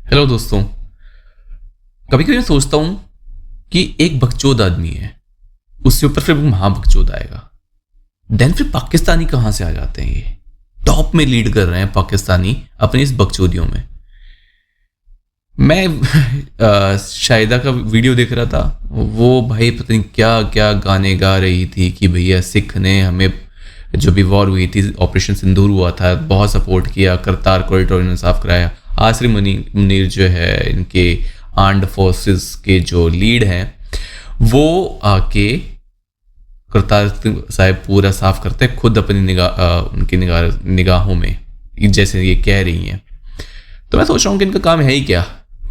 Hello दोस्तों। कभी कभी मैं सोचता हूं कि एक बकचोद आदमी है, उससे ऊपर फिर महाबकचोद आएगा, देन फिर पाकिस्तानी कहां से आ जाते हैं। ये टॉप में लीड कर रहे हैं पाकिस्तानी अपनी इस बकचोदियों में। मैं शाहिदा का वीडियो देख रहा था, वो भाई पता नहीं क्या क्या गाने गा रही थी कि भैया सिख ने हमें, जो भी वॉर हुई थी, ऑपरेशन सिंदूर हुआ था, बहुत सपोर्ट किया, करतार कॉरिडोर इन्होंने साफ कराया। आसिम मुनीर जो है इनके आर्म्ड फोर्सेस के जो लीड हैं, वो आके करतार साहिब पूरा साफ करते हैं खुद अपनी उनकी निगाहों में, जैसे ये कह रही हैं। तो मैं सोच रहा हूँ कि इनका काम है ही क्या,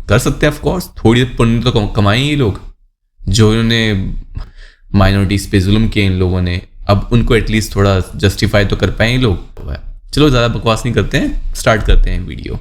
कर सकते हैं। ऑफ कोर्स थोड़ी पुण्य तो कमाएं ये लोग, जो इन्होंने माइनॉरिटीज पे जुल्म किए इन लोगों ने, अब उनको एटलीस्ट थोड़ा जस्टिफाई तो कर पाए ये लोग। चलो ज़्यादा बकवास नहीं करते हैं, स्टार्ट करते हैं वीडियो।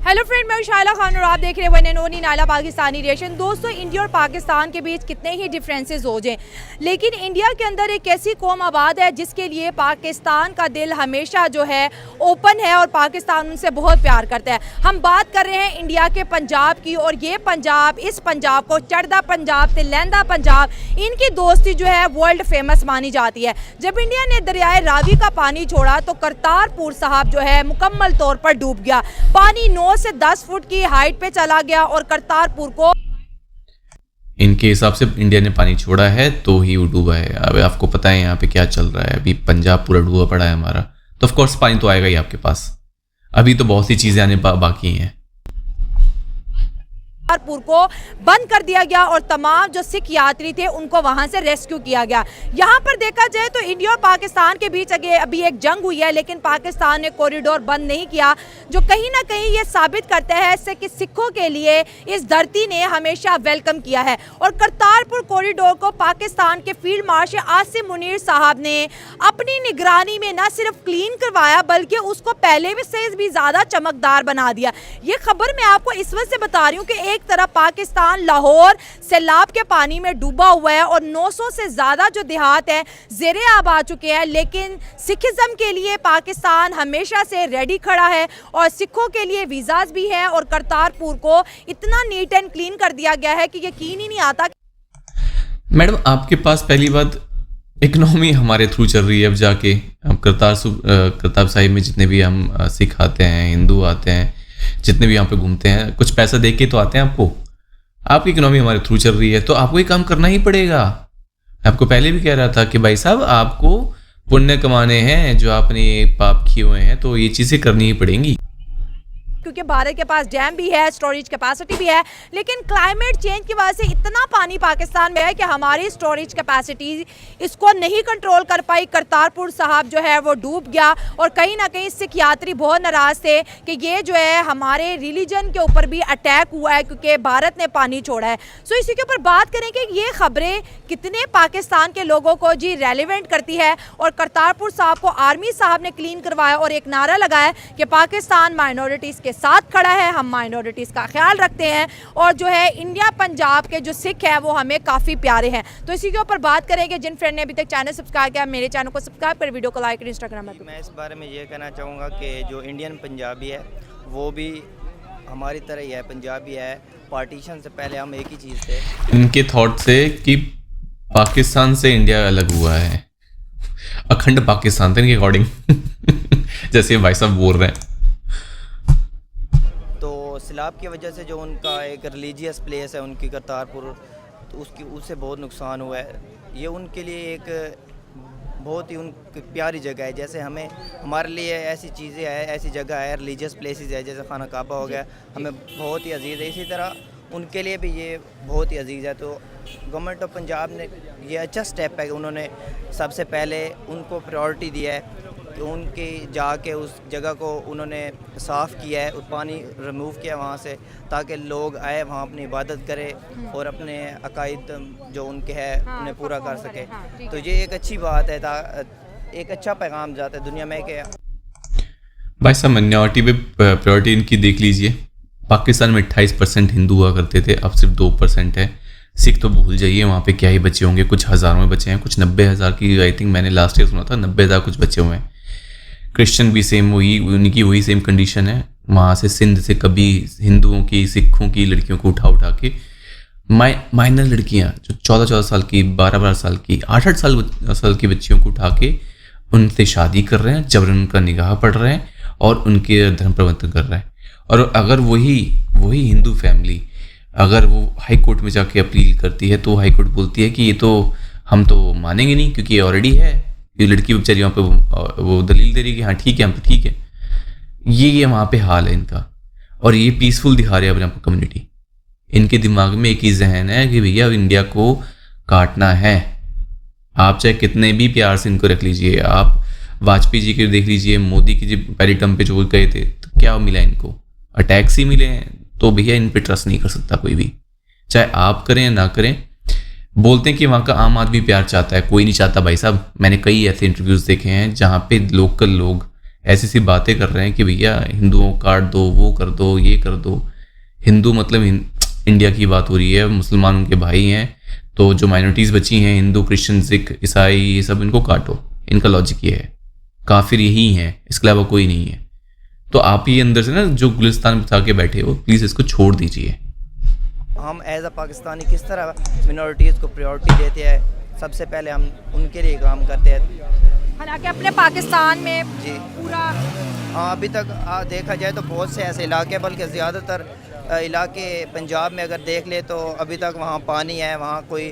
हेलो फ्रेंड, मैं शाइला खान और आप देख रहे हैं one and only Naila Pakistani reaction. दोस्तों, इंडिया और पाकिस्तान के बीच कितने ही डिफरेंसेस हो जाएं, लेकिन इंडिया के अंदर एक ऐसी कौम आबाद है जिसके लिए पाकिस्तान का दिल हमेशा जो है ओपन है और पाकिस्तान उनसे बहुत प्यार करता है। हम बात कर रहे हैं इंडिया के पंजाब की, और ये पंजाब, इस पंजाब को चढ़दा पंजाब ते लहंदा पंजाब, इनकी दोस्ती जो है वर्ल्ड फेमस मानी जाती है। जब इंडिया ने दरियाए रावी का पानी छोड़ा तो करतारपुर साहब जो है मुकम्मल तौर पर डूब गया। पानी 9 से 10 फुट की हाइट पे चला गया और करतारपुर को, इनके हिसाब से इंडिया ने पानी छोड़ा है तो ही वो डूबा है। अब आपको पता है यहाँ पे क्या चल रहा है, अभी पंजाब पूरा डूबा पड़ा है हमारा, तो ऑफ कोर्स पानी तो आएगा ही आपके पास। अभी तो बहुत सी चीजें आने बाकी हैं। करतारपुर को बंद कर दिया गया और तमाम जो सिख यात्री थे उनको वहां से रेस्क्यू किया गया। यहां पर देखा जाए तो इंडिया और पाकिस्तान के बीच अभी एक जंग हुई है, लेकिन पाकिस्तान ने कॉरिडोर बंद नहीं किया, जो कहीं ना कहीं ये साबित करता है इससे कि सिखों के लिए इस धरती ने हमेशा वेलकम किया है। और करतारपुर कॉरिडोर को पाकिस्तान के फील्ड मार्शल आसिम मुनीर साहब ने अपनी निगरानी में न सिर्फ क्लीन करवाया बल्कि उसको पहले से भी ज्यादा चमकदार बना दिया। ये खबर मैं आपको इस वजह से बता रही हूँ कि एक तरफ पाकिस्तान लाहौर सैलाब के पानी में डूबा हुआ है और 900 से ज्यादा जो देहात हैं ज़ेरे आब आ चुके हैं, लेकिन सिखिज्म के लिए पाकिस्तान हमेशा से रेडी खड़ा है और सिखों के लिए वीज़ाज भी है। और करतारपुर को इतना नीट एंड क्लीन कर दिया गया है कि यकीन ही नहीं आता। मैडम, आपके पास पहली बात इकोनॉमी हमारे थ्रू चल रही है। अब जाके अब करतार साहिब में जितने भी हम सिख आते हैं, हिंदू आते हैं, जितने भी यहाँ पे घूमते हैं, कुछ पैसा दे के तो आते हैं आपको। आपकी इकोनॉमी हमारे थ्रू चल रही है तो आपको ये काम करना ही पड़ेगा। आपको पहले भी कह रहा था कि भाई साहब आपको पुण्य कमाने हैं, जो आपने पाप किए हुए हैं, तो ये चीज़ें करनी ही पड़ेंगी। क्योंकि भारत के पास डैम भी है, स्टोरेज कैपेसिटी भी है, लेकिन क्लाइमेट चेंज की वजह से इतना पानी पाकिस्तान में है कि हमारी स्टोरेज कैपेसिटी इसको नहीं कंट्रोल कर पाई। करतारपुर साहब जो है वो डूब गया और कहीं ना कहीं सिख यात्री बहुत नाराज थे कि ये जो है हमारे रिलीजन के ऊपर भी अटैक हुआ है क्योंकि भारत ने पानी छोड़ा है। सो इसी के ऊपर बात करें कि ये खबरें कितने पाकिस्तान के लोगों को जी रेलिवेंट करती है। और करतारपुर साहब को आर्मी साहब ने क्लीन करवाया और एक नारा लगाया कि पाकिस्तान माइनॉरिटीज़ के साथ खड़ा है, हम माइनॉरिटीज़ का ख्याल रखते हैं और जो है इंडिया पंजाब के जो सिख है वो हमें काफ़ी प्यारे हैं। तो इसी के ऊपर बात करेंगे। जिन फ्रेंड ने अभी तक चैनल सब्सक्राइब किया, मेरे चैनल को सब्सक्राइब कर, वीडियो को लाइक कर, इंस्टाग्राम पर। मैं इस बारे में ये कहना चाहूँगा कि जो इंडियन पंजाबी है वो भी हमारी तरह ही है, पंजाबी है। पार्टीशन से पहले हम एक ही चीज़ थे। इनके थॉट से कि पाकिस्तान से इंडिया अलग हुआ है, अखंड पाकिस्तान थे इनके अकॉर्डिंग जैसे भाई साहब बोल रहे हैं। सैलाब की वजह से जो उनका एक रिलीजियस प्लेस है उनकी करतारपुर, तो उससे बहुत नुकसान हुआ है। ये उनके लिए एक बहुत ही उनकी प्यारी जगह है। जैसे हमारे लिए ऐसी चीज़ें हैं, ऐसी जगह है, रिलीजियस प्लेसेस है, जैसे खाना काबा हो गया, हमें बहुत ही अजीज़ है। इसी तरह उनके लिए भी ये बहुत ही अजीज़ है। तो गवर्नमेंट ऑफ पंजाब ने ये अच्छा स्टेप है कि उन्होंने सबसे पहले उनको प्रायोरिटी दिया है कि उनके जाके उस जगह को उन्होंने साफ़ किया है और पानी रिमूव किया वहाँ से, ताकि लोग आए वहाँ अपनी इबादत करें और अपने अकायद जो उनके है उन्हें पूरा कर सके। तो ये एक अच्छी बात है, एक अच्छा पैगाम जाता है दुनिया में कि भाई साहब माइनॉरिटी पे प्रायोरिटी इनकी देख लीजिए। पाकिस्तान में 28% हिंदू हुआ करते थे, अब सिर्फ 2% है। सिख तो भूल जाइए, वहाँ पे क्या ही बचे होंगे, कुछ हज़ारों में बचे हैं, कुछ 90,000 की आई थिंक मैंने लास्ट ईयर सुना था, 90,000 कुछ बचे हुए हैं। क्रिश्चियन भी सेम वही, उनकी वही सेम कंडीशन है। वहाँ से सिंध से कभी हिंदुओं की, सिखों की लड़कियों को उठा के, माइनर लड़कियाँ जो 14 साल की, 12 साल की, 8 साल की बच्चियों को उठा के उनसे शादी कर रहे हैं, जबरन उनका निगाह पढ़ रहे हैं और उनके धर्म प्रवर्तन कर रहे हैं। और अगर वही हिंदू फैमिली अगर वो हाई कोर्ट में जाके अपील करती है तो हाई कोर्ट बोलती है कि ये तो हम तो मानेंगे नहीं क्योंकि ये ऑलरेडी है, ये लड़की बेचारी वहाँ पे वो दलील दे रही है कि हाँ ठीक है, हम तो ठीक है। ये वहाँ पे हाल है इनका, और ये पीसफुल दिखा रहे हैं अपने कम्युनिटी। इनके दिमाग में एक ही जहन है कि भैया इंडिया को काटना है। आप चाहे कितने भी प्यार से इनको रख लीजिए, आप वाजपेयी जी के देख लीजिए, मोदी की जो पहले टर्म पे जो गए थे तो क्या मिला इनको, अटैक्स ही मिले हैं। तो भैया इन पे ट्रस्ट नहीं कर सकता कोई भी, चाहे आप करें या ना करें। बोलते हैं कि वहाँ का आम आदमी प्यार चाहता है, कोई नहीं चाहता भाई साहब। मैंने कई ऐसे इंटरव्यूज़ देखे हैं जहाँ पे लोकल लोग ऐसी सी बातें कर रहे हैं कि भैया हिंदुओं को काट दो, वो कर दो, ये कर दो। हिंदू मतलब इंडिया की बात हो रही है, मुसलमान उनके भाई हैं, तो जो माइनॉरिटीज़ बची हैं हिंदू, क्रिश्चियन, सिख, ईसाई, ये सब इनको काटो। इनका लॉजिक ये है, काफिर यही है, इसके अलावा कोई नहीं है। तो आप ये अंदर से ना जो गुलिस्तान बिठा के बैठे हो, प्लीज़ इसको छोड़ दीजिए। हम एज अ पाकिस्तानी किस तरह मिनॉरिटीज़ को प्रायोरिटी देते हैं, सबसे पहले हम उनके लिए काम करते हैं। हालांकि अपने पाकिस्तान में जी पूरा हाँ, अभी तक देखा जाए तो बहुत से ऐसे इलाके, बल्कि ज़्यादातर इलाके पंजाब में अगर देख ले तो अभी तक वहाँ पानी है, वहाँ कोई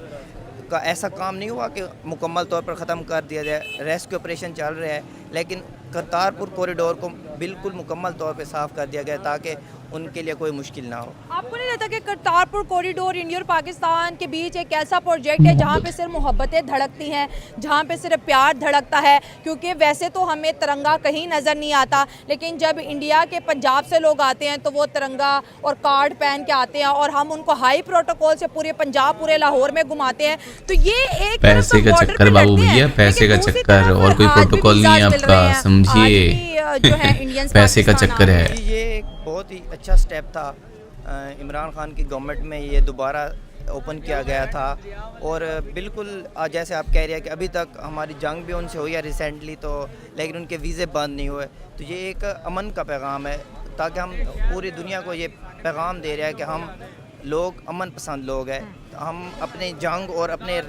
का ऐसा काम नहीं हुआ कि मुकम्मल तौर पर ख़त्म कर दिया जाए। रेस्क्यू ऑपरेशन चल रहा है, लेकिन करतारपुर कॉरिडोर को बिल्कुल मुकम्मल तौर पे साफ़ कर दिया गया ताकि उनके लिए कोई मुश्किल ना हो। आपको नहीं लगता कि करतारपुर कॉरिडोर इंडिया और पाकिस्तान के बीच एक ऐसा प्रोजेक्ट है जहाँ पे सिर्फ मोहब्बतें धड़कती हैं, जहाँ पे सिर्फ प्यार धड़कता है? क्योंकि वैसे तो हमें तिरंगा कहीं नज़र नहीं आता, लेकिन जब इंडिया के पंजाब से लोग आते हैं तो वो तिरंगा और कार्ड पहन के आते हैं और हम उनको हाई प्रोटोकॉल से पूरे पंजाब, पूरे लाहौर में घुमाते हैं। तो ये एक पैसे का चक्कर बाबू भैया, पैसे का चक्कर, और कोई प्रोटोकॉल नहीं है आपका, समझिए। जो है इंडियन पैसे का चक्कर है। ये एक बहुत ही अच्छा स्टेप था, इमरान खान की गवर्नमेंट में ये दोबारा ओपन किया गया था। और बिल्कुल जैसे आप कह रहे हैं कि अभी तक हमारी जंग भी उनसे हुई है रिसेंटली, तो लेकिन उनके वीज़े बंद नहीं हुए। तो ये एक अमन का पैगाम है, ताकि हम पूरी दुनिया को ये पैगाम दे रहे हैं कि हम लोग अमन पसंद लोग हैं। हम अपने जंग और अपने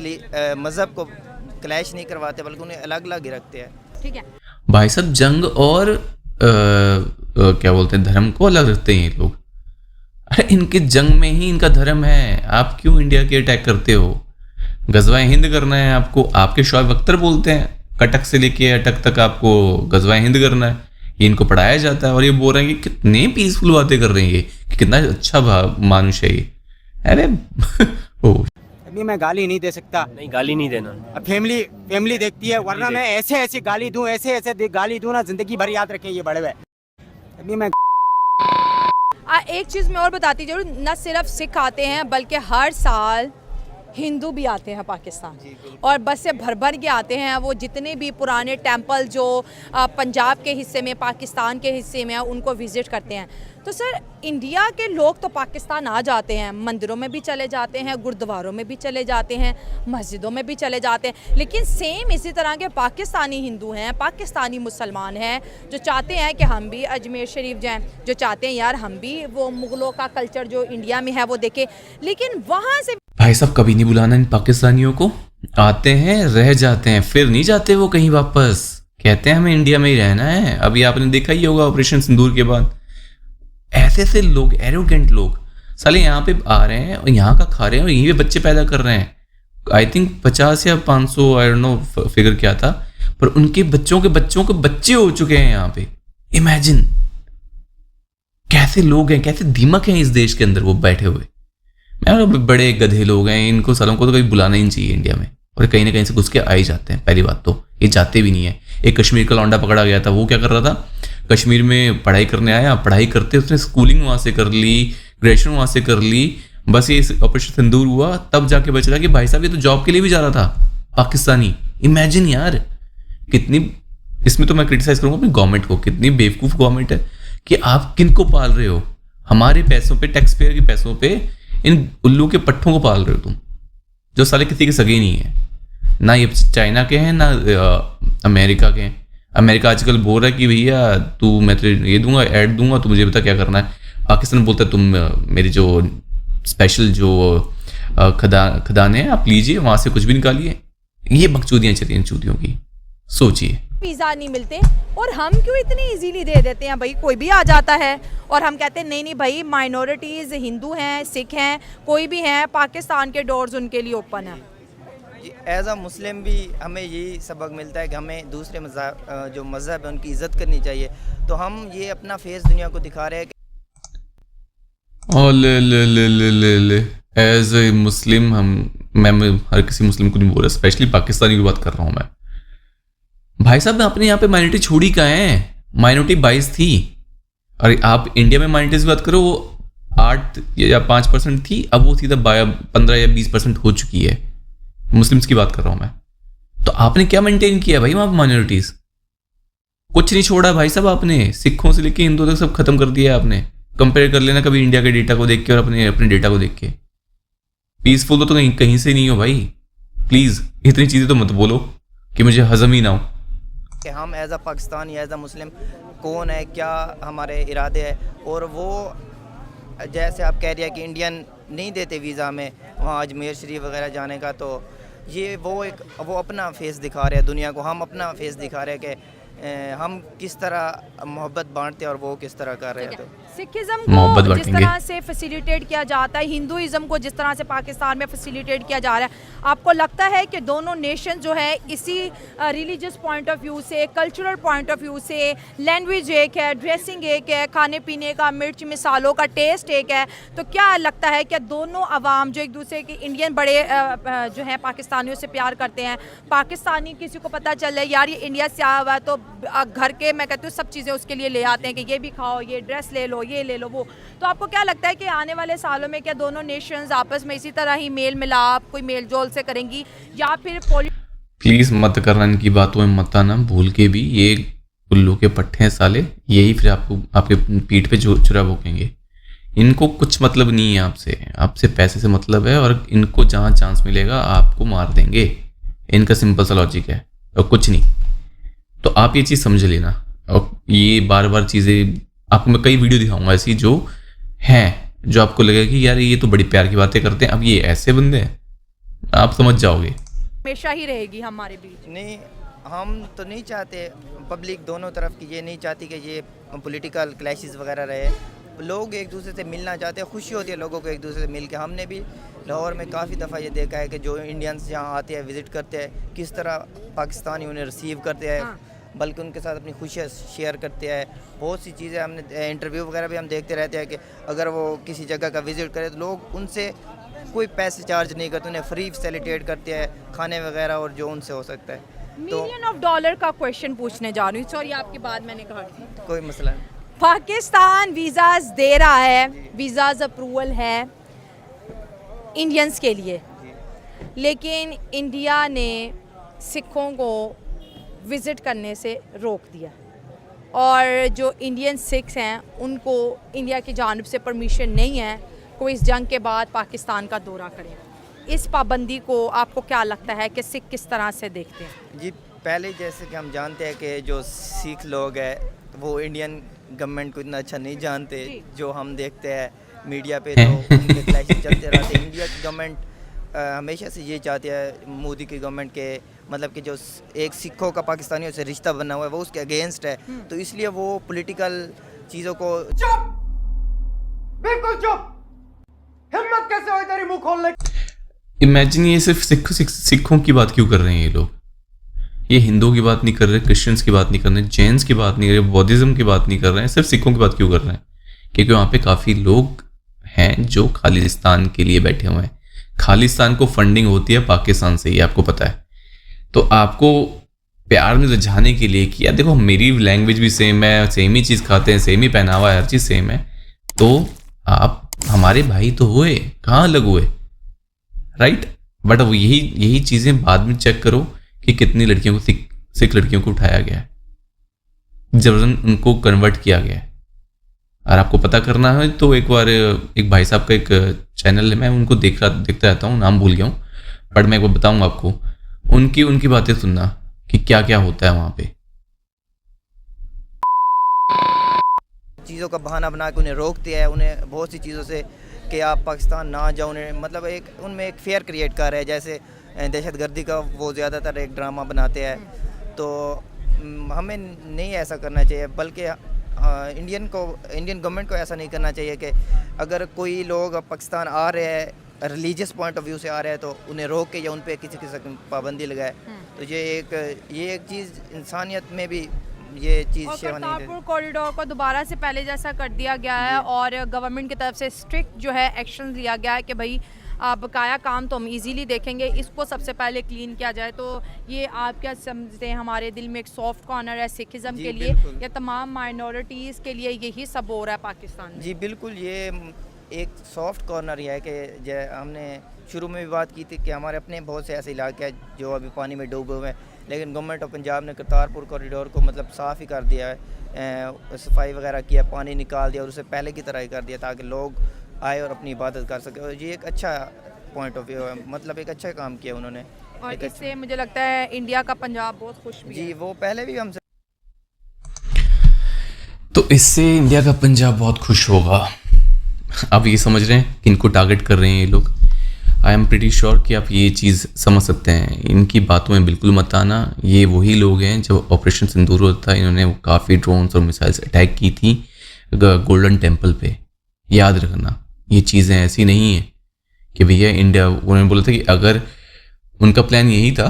मज़हब को क्लैश नहीं करवाते, बल्कि उन्हें अलग अलग ही रखते हैं। ठीक है भाई साहब, जंग और क्या बोलते हैं, धर्म को अलग रखते हैं ये लोग। अरे इनके जंग में ही इनका धर्म है, आप क्यों इंडिया के अटैक करते हो? गजवा हिंद करना है आपको, आपके शोएब अख्तर बोलते हैं कटक से लेके अटक तक आपको गजवा हिंद करना है, ये इनको पढ़ाया जाता है। और ये बोल रहे हैं कि कितने पीसफुल बातें कर रहे हैं ये, कि कितना अच्छा मानुष है ये। अरे अभी मैं गाली नहीं दे सकता। नहीं, गाली नहीं देना। अब फैमिली देखती है, वरना मैं ऐसे गाली दूं, ऐसे गाली दूं ना, जिंदगी भर याद रखें ये बड़े हुए। अभी मैं एक चीज़ मैं और बताती जरूर, न सिर्फ सिख आते हैं बल्कि हर साल हिंदू भी आते हैं पाकिस्तान, और बस से भर भर के आते हैं। वो जितने भी पुराने टेंपल जो पंजाब के हिस्से में, पाकिस्तान के हिस्से में, उनको विज़िट करते हैं। तो सर, इंडिया के लोग तो पाकिस्तान आ जाते हैं, मंदिरों में भी चले जाते हैं, गुरुद्वारों में भी चले जाते हैं, मस्जिदों में भी चले जाते हैं, लेकिन सेम इसी तरह के पाकिस्तानी हिंदू हैं, पाकिस्तानी मुसलमान हैं, जो चाहते हैं कि हम भी अजमेर शरीफ जाएं, जो चाहते हैं यार हम भी वो मुग़लों का कल्चर जो इंडिया में है वो देखें। लेकिन वहाँ से भाई साहब, कभी नहीं बुलाना इन पाकिस्तानियों को। आते हैं, रह जाते हैं, फिर नहीं जाते वो कहीं वापस, कहते हैं हमें इंडिया में ही रहना है। अभी आपने देखा ही होगा ऑपरेशन सिंदूर के बाद ऐसे लोग, एरोगेंट लोग साले यहाँ पे आ रहे हैं और यहाँ का खा रहे हैं और यहीं पे बच्चे पैदा कर रहे हैं। आई थिंक 50 या 500, आई डोंट नो फिगर क्या था, पर उनके बच्चों के बच्चे हो चुके हैं यहाँ पे। इमेजिन कैसे लोग हैं, कैसे दीमक हैं इस देश के अंदर वो बैठे हुए। मैं बड़े गधे लोग हैं, इनको सालों को तो कभी बुलाना ही नहीं चाहिए इंडिया में, और कहीं ना कहीं से घुस के आ ही जाते हैं। पहली बात तो ये जाते भी नहीं है। एक कश्मीर का लौंडा पकड़ा गया था, वो क्या कर रहा था, कश्मीर में पढ़ाई करने आया, पढ़ाई करते उसने स्कूलिंग वहाँ से कर ली, ग्रेजुएशन वहाँ से कर ली, बस ये ऑपरेशन सिंदूर हुआ तब जाके बच रहा कि भाई साहब ये तो जॉब के लिए भी जा रहा था पाकिस्तानी। इमेजिन यार, कितनी, इसमें तो मैं क्रिटिसाइज करूँगा अपनी गवर्नमेंट को, कितनी बेवकूफ़ गवर्नमेंट है कि आप किन को पाल रहे हो, हमारे पैसों पे, टैक्स पेयर के पैसों पे इन उल्लू के पट्टों को पाल रहे हो तुम, जो साले किसी के सगे नहीं है, ना ये चाइना के हैं ना अमेरिका के हैं। अमेरिका आजकल बोल रहा है कि भैया तू मैं तुझे ये दूंगा, ऐड दूंगा, तो मुझे बता क्या करना है। पाकिस्तान बोलता है तुम मेरी जो स्पेशल जो खदाने हैं आप लीजिए, वहाँ से कुछ भी निकालिए। ये बकचोदियाँ चली हैं चूतियों की, सोचिए। वीज़ा नहीं मिलते और हम क्यों इतनी इजीली दे देते हैं? भाई कोई भी आ जाता है और हम कहते हैं नहीं नहीं भाई, माइनॉरिटीज़ हिंदू हैं, सिख हैं, कोई भी हैं, पाकिस्तान के डोर्स उनके लिए ओपन है। एज अ मुस्लिम भी हमें यही सबक मिलता है कि हमें दूसरे मज़हब जो मज़हब है उनकी इज़्ज़त करनी चाहिए। तो हम ये अपना फेस दुनिया को दिखा रहे हैं कि ले एज ए मुस्लिम मैं हर किसी मुस्लिम को नहीं बोल रहा, स्पेशली पाकिस्तानी की बात कर रहा हूँ मैं। भाई साहब अपने यहाँ पे माइनॉरिटी छोड़ी कहाँ है? माइनॉरिटी 22 थी, और आप इंडिया में माइनॉरिटीज की बात करो वो 8 या 5% थी, अब वो सीधा 15 या 20% हो चुकी है। मुस्लिम्स की बात कर रहा हूँ मैं। तो आपने क्या मेंटेन किया भाई वहाँ माइनॉरिटीज? कुछ नहीं छोड़ा भाई साहब आपने, सिखों से लेके हिंदुओं तक सब खत्म कर दिया है आपने। कंपेयर कर लेना कभी इंडिया के डेटा को देख के और अपने डेटा को देख के। पीसफुल तो कहीं से नहीं हो भाई, प्लीज इतनी चीजें तो मत बोलो कि मुझे हजम ही ना हो कि हम as a Pakistani as a Muslim कौन है, क्या हमारे इरादे हैं। और वो जैसे आप कह रही है कि इंडियन नहीं देते वीज़ा में वहाँ अजमेर शरीफ वगैरह जाने का, तो ये वो अपना फेस दिखा रहे हैं दुनिया को, हम अपना फेस दिखा रहे हैं कि हम किस तरह मोहब्बत बांटते हैं और वो किस तरह कर रहे हैं। तो सिखिज़म को जिस तरह से फैसिलिटेट किया जाता है, हिंदुइज़्म को जिस तरह से पाकिस्तान में फैसिलिटेट किया जा रहा है, आपको लगता है कि दोनों नेशन जो है इसी रिलीजियस पॉइंट ऑफ व्यू से, कल्चरल पॉइंट ऑफ व्यू से, लैंग्वेज एक है, ड्रेसिंग एक है, खाने पीने का मिर्च मिसालों का टेस्ट एक है, तो क्या लगता है कि दोनों अवाम जो एक दूसरे के इंडियन बड़े जो है पाकिस्तानियों से प्यार करते हैं, पाकिस्तानी किसी को पता चल जाए यार ये इंडिया से आया हुआ है तो घर के मैं कहती हूँ सब चीज़ें उसके लिए ले आते हैं कि ये भी खाओ, ये ड्रेस ले लो, ये ले लो वो। तो आपको क्या लगता है कि आने वाले सालों में क्या दोनों नेशंस आपस में इसी तरह ही मेल मिलाप, कोई मेल जोल से करेंगी, या फिर प्लीज़ मत करना इनकी बातों में, मत आना भूल के भी। ये उल्लू के पट्टे हैं साले, यही फिर आपके पीठ पे चुरा भोंकेंगे। इनको कुछ मतलब नहीं है आपसे पैसे से मतलब है, और इनको जहाँ चांस मिलेगा आपको मार देंगे। इनका सिंपल सा लॉजिक है और कुछ नहीं। तो आप ये चीज़ समझ लेना, और ये बार बार चीज़ें आपको मैं कई वीडियो दिखाऊंगा ऐसी जो हैं, जो आपको लगेगा कि यार ये तो बड़ी प्यार की बातें करते हैं, अब ये ऐसे बंदे हैं, आप समझ जाओगे। हमेशा ही रहेगी हमारे बीच। नहीं, हम तो नहीं चाहते, पब्लिक दोनों तरफ की ये नहीं चाहती कि ये पॉलिटिकल क्लैशेस वगैरह रहे। लोग एक दूसरे से मिलना चाहते हैं, खुशी होती है लोगों को एक दूसरे से मिल के। हमने भी लाहौर में काफ़ी दफ़ा ये देखा है कि जो इंडियंस यहाँ आते हैं, विज़िट करते हैं, किस तरह पाकिस्तानी उन्हें रिसीव करते हैं, बल्कि उनके साथ अपनी खुशियाँ शेयर करते हैं। बहुत सी चीज़ें हमने इंटरव्यू वगैरह भी हम देखते रहते हैं कि अगर वो किसी जगह का विज़िट करें तो लोग उनसे कोई पैसे चार्ज नहीं करते, उन्हें फ्री फैसिलिटेट करते हैं खाने वगैरह और जो उनसे हो सकता है। $1 मिलियन का क्वेश्चन पूछने जा रही हूँ, सॉरी आपकी बात मैंने कहा। कोई मसला नहीं। पाकिस्तान वीज़ाज दे रहा है, वीज़ाज अप्रूवल है इंडियंस के लिए, लेकिन इंडिया ने सिखों को विज़िट करने से रोक दिया, और जो इंडियन सिख्स हैं उनको इंडिया की जानिब से परमिशन नहीं है कोई इस जंग के बाद पाकिस्तान का दौरा करें। इस पाबंदी को आपको क्या लगता है कि सिख किस तरह से देखते हैं? जी, पहले जैसे कि हम जानते हैं कि जो सिख लोग हैं वो इंडियन गवर्नमेंट को इतना अच्छा नहीं जानते, जो हम देखते हैं मीडिया पे, तो उनके क्लैशेस चलते रहते हैं। इंडिया की गवर्नमेंट हमेशा से ये चाहती है, मोदी की गवर्नमेंट के मतलब कि जो एक सिखों का पाकिस्तानियों से रिश्ता बना हुआ है वो उसके अगेंस्ट है, तो इसलिए वो पॉलिटिकल चीज़ों को चुप, बिल्कुल चुप, हिम्मत कैसे हुई तेरी मुंह खोलने। इमेजिन ये सिर्फ सिखों की बात क्यों कर रहे हैं ये लोग? ये हिंदुओं की बात नहीं कर रहे, क्रिश्चियंस की बात नहीं कर रहे, जैन्स की बात नहीं कर रहे, बौद्धिज्म की बात नहीं कर रहे हैं, सिर्फ सिखों की बात क्यों कर रहे हैं? क्योंकि वहाँ पे काफ़ी लोग हैं जो खालिस्तान के लिए बैठे हुए हैं। खालिस्तान को फंडिंग होती है पाकिस्तान से, ये आपको पता है। तो आपको प्यार में रिझाने के लिए कि यार देखो मेरी लैंग्वेज भी सेम है, सेम ही चीज़ खाते हैं, सेम ही पहनावा है, हर चीज़ सेम है, तो आप हमारे भाई तो हुए, कहाँ अलग हुए, राइट? बट वो यही चीज़ें बाद में चेक करो कि कितनी लड़कियों को, सिख लड़कियों को उठाया गया है, जबरन उनको कन्वर्ट किया गया है। और आपको पता करना है तो एक बार एक भाई साहब का एक चैनल है, मैं उनको देखता रहता हूँ, नाम भूल गया हूँ, बट मैं एक बार बताऊँगा आपको, उनकी बातें सुनना कि क्या क्या होता है वहाँ पे। चीज़ों का बहाना बना के उन्हें रोकते हैं, उन्हें बहुत सी चीज़ों से कि आप पाकिस्तान ना जाओ, उन्हें मतलब एक उनमें एक फेयर क्रिएट कर रहे हैं। जैसे दहशतगर्दी का वो ज़्यादातर एक ड्रामा बनाते हैं। तो हमें नहीं ऐसा करना चाहिए, बल्कि इंडियन गवर्नमेंट को ऐसा नहीं करना चाहिए कि अगर कोई लोग पाकिस्तान आ रहे हैं रिलीजियस पॉइंट ऑफ व्यू से आ रहे हैं तो उन्हें रोक के या उन पे किसी किस्म की पाबंदी लगाए। तो ये एक चीज़ इंसानियत में भी ये चीज़ और करतारपुर कॉरिडोर को दोबारा से पहले जैसा कर दिया गया है और गवर्नमेंट की तरफ से स्ट्रिक्ट जो है एक्शन लिया गया है कि भाई बकाया काम तो हम इजीली देखेंगे, इसको सबसे पहले क्लीन किया जाए। तो ये आप क्या समझते हैं, हमारे दिल में एक सॉफ्ट कॉर्नर है सिखिज़म के लिए या तमाम माइनॉरिटीज़ के लिए यही सब हो रहा है पाकिस्तान में? जी बिल्कुल, ये एक सॉफ्ट कॉर्नर ही है कि हमने शुरू में भी बात की थी कि हमारे अपने बहुत से ऐसे इलाके हैं जो अभी पानी में डूबे हुए हैं, लेकिन गवर्नमेंट ऑफ पंजाब ने करतारपुर कॉरिडोर को मतलब साफ़ ही कर दिया है, सफाई वगैरह किया, पानी निकाल दिया और उसे पहले की तरह ही कर दिया ताकि लोग आए और अपनी इबादत कर सके। और ये एक अच्छा पॉइंट ऑफ व्यू है, मतलब एक अच्छा काम किया उन्होंने। और इससे मुझे लगता है इंडिया का पंजाब बहुत खुश भी है। जी, वो पहले भी हमसे, तो इससे इंडिया का पंजाब बहुत खुश होगा। आप ये समझ रहे हैं कि इनको टारगेट कर रहे हैं ये लोग। आई एम प्रीटी श्योर कि आप ये चीज़ समझ सकते हैं। इनकी बातों में बिल्कुल मत आना। ये वही लोग हैं जब ऑपरेशन सिंदूर होता था, इन्होंने काफ़ी ड्रोन्स और मिसाइल्स अटैक की थी गोल्डन टेम्पल पे। याद रखना, ये चीज़ें ऐसी नहीं हैं कि भैया इंडिया, उन्होंने बोला था कि अगर उनका प्लान यही था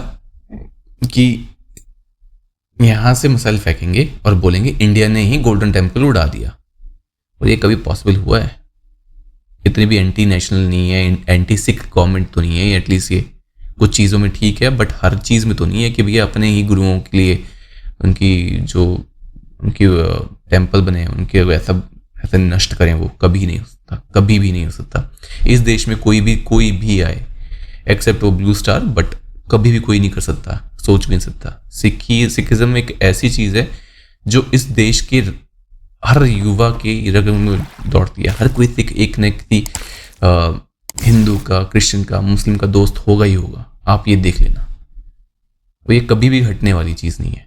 कि यहाँ से मिसाइल फेंकेंगे और बोलेंगे इंडिया ने ही गोल्डन टेम्पल उड़ा दिया, और ये कभी पॉसिबल हुआ है? इतनी भी एंटी नेशनल नहीं है, एंटी सिख गवर्नमेंट तो नहीं है। एटलीस्ट ये कुछ चीज़ों में ठीक है, बट हर चीज़ में तो नहीं है कि भैया अपने ही गुरुओं के लिए उनकी टेम्पल बने उनके ऐसा नष्ट करें। वो कभी नहीं हो सकता, कभी भी नहीं हो सकता। इस देश में कोई भी आए एक्सेप्ट वो ब्लू स्टार, बट कभी भी कोई नहीं कर सकता, सोच भी नहीं सकता। सिखिज्म एक ऐसी चीज़ है जो इस देश के हर युवा के रग में दौड़ती है। हर कोई सिख एक न किसी हिंदू का, क्रिश्चियन का, मुस्लिम का दोस्त होगा ही होगा। आप ये देख लेना, वो ये कभी भी हटने वाली चीज़ नहीं है।